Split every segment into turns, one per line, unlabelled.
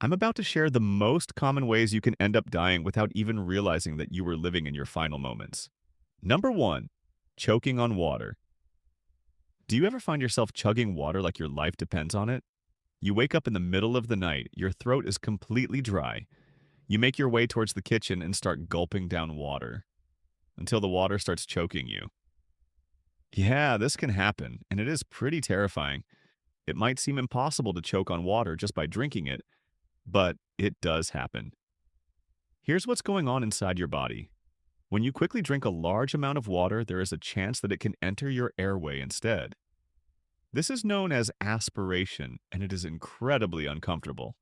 I'm about to share the most common ways you can end up dying without even realizing that you were living in your final moments. Number 1, choking on water. Do you ever find yourself chugging water like your life depends on it? You wake up in the middle of the night, your throat is completely dry. You make your way towards the kitchen and start gulping down water until the water starts choking you. Yeah, this can happen, and it is pretty terrifying. It might seem impossible to choke on water just by drinking it, but it does happen. Here's what's going on inside your body. When you quickly drink a large amount of water, there is a chance that it can enter your airway instead. This is known as aspiration, and it is incredibly uncomfortable.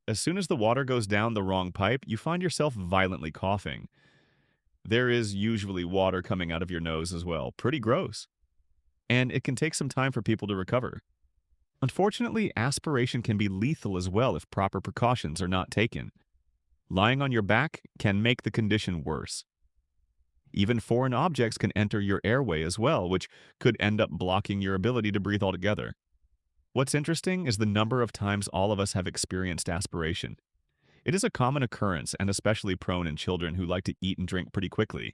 As soon as the water goes down the wrong pipe, you find yourself violently coughing. There is usually water coming out of your nose as well. Pretty gross. And it can take some time for people to recover. Unfortunately, aspiration can be lethal as well if proper precautions are not taken. Lying on your back can make the condition worse. Even foreign objects can enter your airway as well, which could end up blocking your ability to breathe altogether. What's interesting is the number of times all of us have experienced aspiration. It is a common occurrence and especially prone in children who like to eat and drink pretty quickly.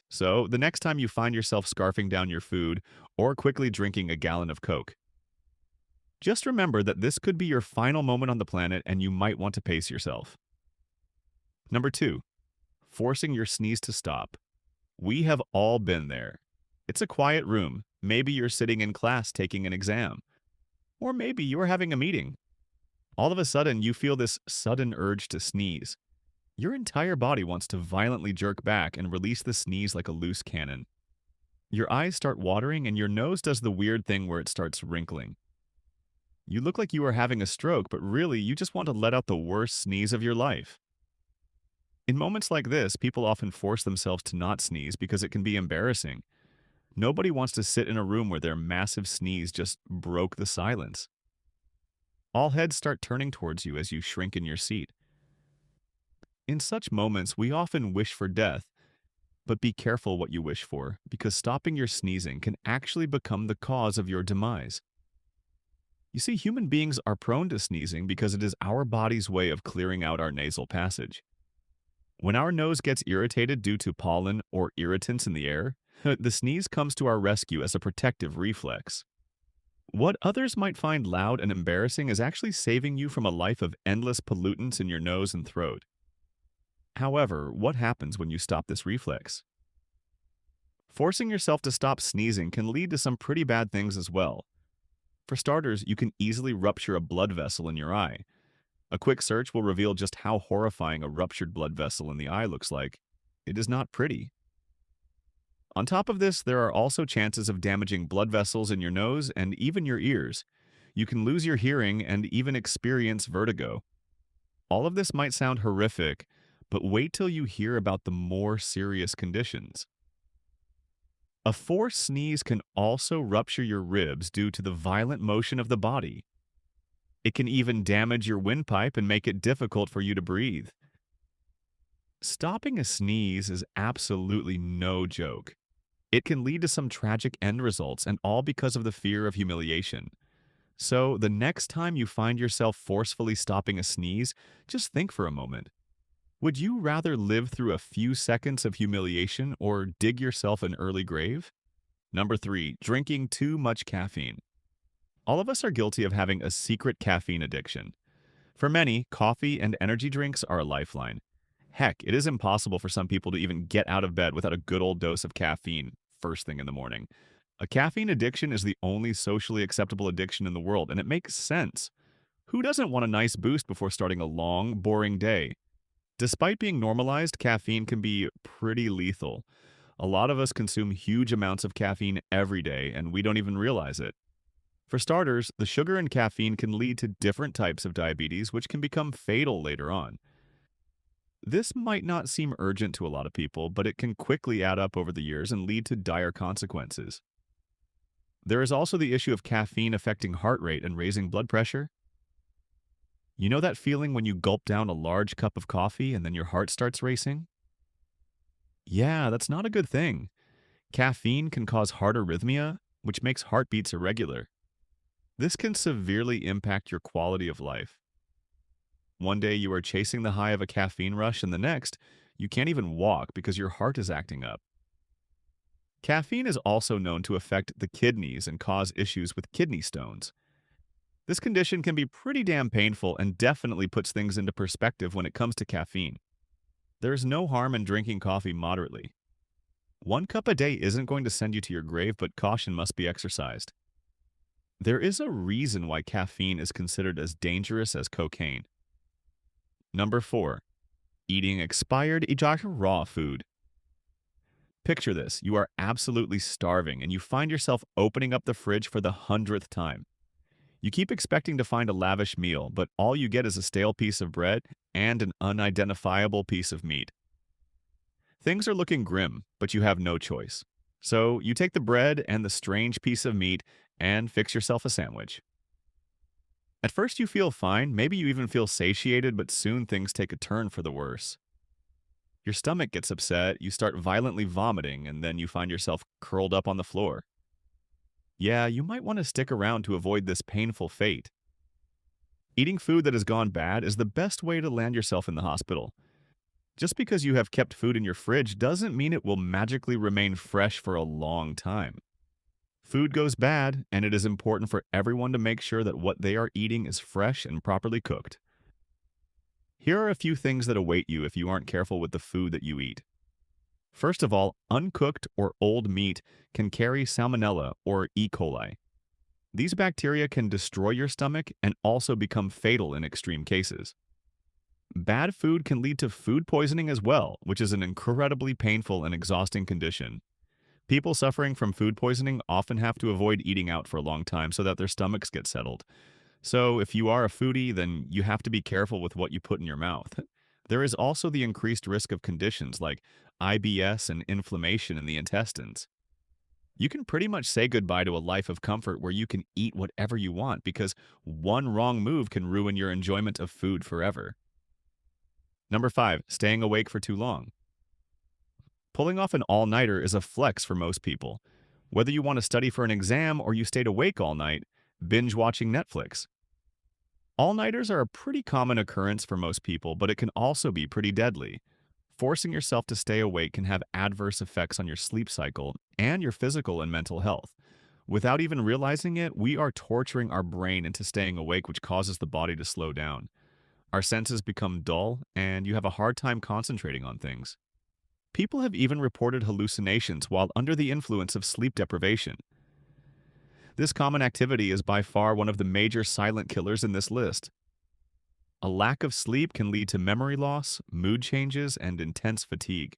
So, the next time you find yourself scarfing down your food or quickly drinking a gallon of Coke, just remember that this could be your final moment on the planet and you might want to pace yourself. Number 2, forcing your sneeze to stop. We have all been there. It's a quiet room. Maybe you're sitting in class taking an exam. Or maybe you are having a meeting. All of a sudden, you feel this sudden urge to sneeze. Your entire body wants to violently jerk back and release the sneeze like a loose cannon. Your eyes start watering and your nose does the weird thing where it starts wrinkling. You look like you are having a stroke, but really you just want to let out the worst sneeze of your life. In moments like this, people often force themselves to not sneeze because it can be embarrassing. Nobody wants to sit in a room where their massive sneeze just broke the silence. All heads start turning towards you as you shrink in your seat. In such moments, we often wish for death, but be careful what you wish for, because stopping your sneezing can actually become the cause of your demise. You see, human beings are prone to sneezing because it is our body's way of clearing out our nasal passage. When our nose gets irritated due to pollen or irritants in the air, the sneeze comes to our rescue as a protective reflex. What others might find loud and embarrassing is actually saving you from a life of endless pollutants in your nose and throat. However, what happens when you stop this reflex? Forcing yourself to stop sneezing can lead to some pretty bad things as well. For starters, you can easily rupture a blood vessel in your eye. A quick search will reveal just how horrifying a ruptured blood vessel in the eye looks like. It is not pretty. On top of this, there are also chances of damaging blood vessels in your nose and even your ears. You can lose your hearing and even experience vertigo. All of this might sound horrific, but wait till you hear about the more serious conditions. A forced sneeze can also rupture your ribs due to the violent motion of the body. It can even damage your windpipe and make it difficult for you to breathe. Stopping a sneeze is absolutely no joke. It can lead to some tragic end results, and all because of the fear of humiliation. So, the next time you find yourself forcefully stopping a sneeze, just think for a moment. Would you rather live through a few seconds of humiliation or dig yourself an early grave? Number 3, drinking too much caffeine. All of us are guilty of having a secret caffeine addiction. For many, coffee and energy drinks are a lifeline. Heck, it is impossible for some people to even get out of bed without a good old dose of caffeine first thing in the morning. A caffeine addiction is the only socially acceptable addiction in the world, and it makes sense. Who doesn't want a nice boost before starting a long, boring day? Despite being normalized, caffeine can be pretty lethal. A lot of us consume huge amounts of caffeine every day, and we don't even realize it. For starters, the sugar in caffeine can lead to different types of diabetes, which can become fatal later on. This might not seem urgent to a lot of people, but it can quickly add up over the years and lead to dire consequences. There is also the issue of caffeine affecting heart rate and raising blood pressure. You know that feeling when you gulp down a large cup of coffee and then your heart starts racing? Yeah, that's not a good thing. Caffeine can cause heart arrhythmia, which makes heartbeats irregular. This can severely impact your quality of life. One day you are chasing the high of a caffeine rush, and the next, you can't even walk because your heart is acting up. Caffeine is also known to affect the kidneys and cause issues with kidney stones. This condition can be pretty damn painful and definitely puts things into perspective when it comes to caffeine. There's no harm in drinking coffee moderately. 1 cup a day isn't going to send you to your grave, but caution must be exercised. There is a reason why caffeine is considered as dangerous as cocaine. Number 4. Eating expired raw food. Picture this. You are absolutely starving and you find yourself opening up the fridge for the 100th time. You keep expecting to find a lavish meal, but all you get is a stale piece of bread and an unidentifiable piece of meat. Things are looking grim, but you have no choice. So you take the bread and the strange piece of meat and fix yourself a sandwich. At first you feel fine, maybe you even feel satiated, but soon things take a turn for the worse. Your stomach gets upset, you start violently vomiting, and then you find yourself curled up on the floor. Yeah, you might want to stick around to avoid this painful fate. Eating food that has gone bad is the best way to land yourself in the hospital. Just because you have kept food in your fridge doesn't mean it will magically remain fresh for a long time. Food goes bad, and it is important for everyone to make sure that what they are eating is fresh and properly cooked. Here are a few things that await you if you aren't careful with the food that you eat. First of all, uncooked or old meat can carry salmonella or E. coli. These bacteria can destroy your stomach and also become fatal in extreme cases. Bad food can lead to food poisoning as well, which is an incredibly painful and exhausting condition. People suffering from food poisoning often have to avoid eating out for a long time so that their stomachs get settled. So if you are a foodie, then you have to be careful with what you put in your mouth. There is also the increased risk of conditions like IBS and inflammation in the intestines. You can pretty much say goodbye to a life of comfort where you can eat whatever you want because one wrong move can ruin your enjoyment of food forever. Number 5. Staying awake for too long. Pulling off an all-nighter is a flex for most people. Whether you want to study for an exam or you stayed awake all night, binge watching Netflix. All-nighters are a pretty common occurrence for most people, but it can also be pretty deadly. Forcing yourself to stay awake can have adverse effects on your sleep cycle and your physical and mental health. Without even realizing it, we are torturing our brain into staying awake, which causes the body to slow down. Our senses become dull, and you have a hard time concentrating on things. People have even reported hallucinations while under the influence of sleep deprivation. This common activity is by far one of the major silent killers in this list. A lack of sleep can lead to memory loss, mood changes, and intense fatigue.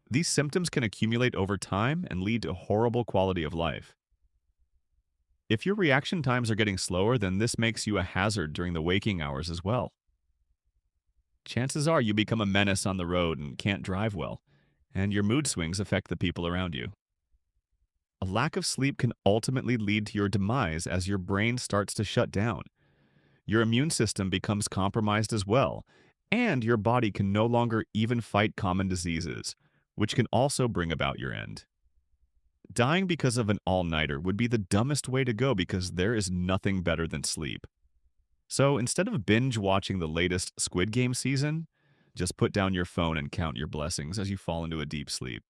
These symptoms can accumulate over time and lead to horrible quality of life. If your reaction times are getting slower, then this makes you a hazard during the waking hours as well. Chances are you become a menace on the road and can't drive well, and your mood swings affect the people around you. A lack of sleep can ultimately lead to your demise as your brain starts to shut down. Your immune system becomes compromised as well, and your body can no longer even fight common diseases, which can also bring about your end. Dying because of an all-nighter would be the dumbest way to go because there is nothing better than sleep. So instead of binge watching the latest Squid Game season, just put down your phone and count your blessings as you fall into a deep sleep.